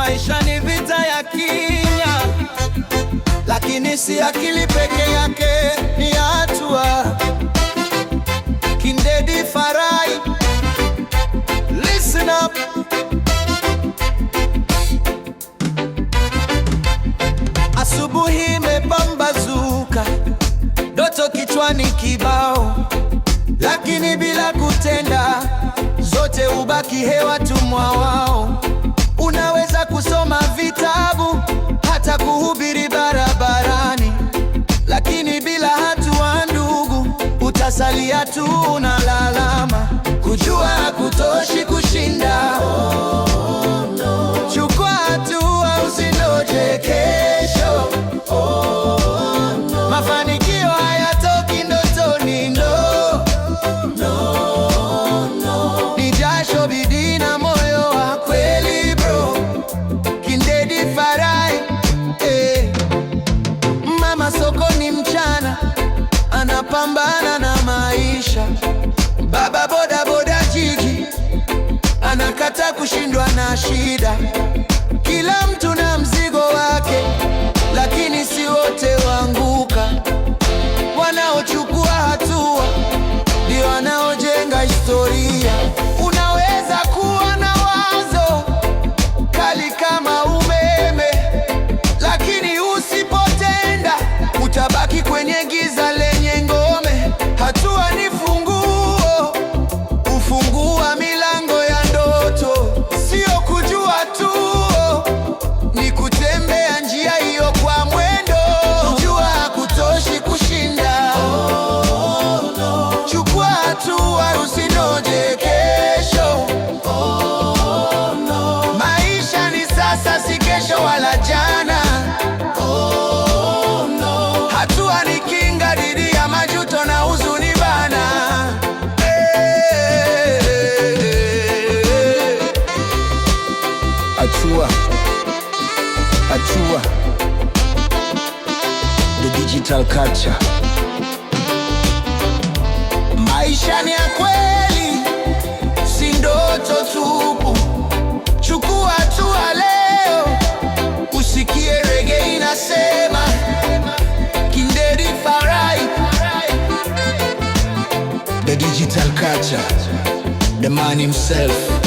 Maisha ni vita ya kinya, lakini si akili peke yake, ni hatua. Kindedy Farai, listen up. Asubuhi imepambazuka, ndoto kichwani kibao, lakini bila kutenda, zote hubaki hewa, tumwa wao. Unaweza kusoma vitabu, hata kuhubiri barabarani, lakini bila hatua ndugu, utasalia tu unalalama. Kujua hakutoshi kushinda. Chukua hatua, usingoje kesho. Mafanikio hayatoki ndotoni, ni jasho, bidii na moyo wa kweli bro. Kindedy Farai, Mama sokoni mchana anapambana na maisha. Baba boda boda jiji anakata kushindwa na shida. Kila mtu na mzigo wake, lakini si wote waanguka. Wanaochukua hatua ndio wanaojenga historia. Unaweza kuwa na wazo kali kama umeme, lakini usipotenda utabaki kwenye giza lenye ngome. Hatua ni funguo, ufungua milango ya ndoto. Sio kujua tu, ni kutembea njia hiyo kwa mwendo. Kujua hakutoshi kushinda. Chukua hatua, usingoje kesho. Maisha ni sasa, si kesho wala jana. Hatua ni kinga dhidi ya majuto na huzuni bana. Hatua, hatua, the digital culture. Maisha ni ya kweli, si ndoto tupu. Chukua hatua leo, usikie reggae inasema. Kindedy Farai, The digital culture, the man himself.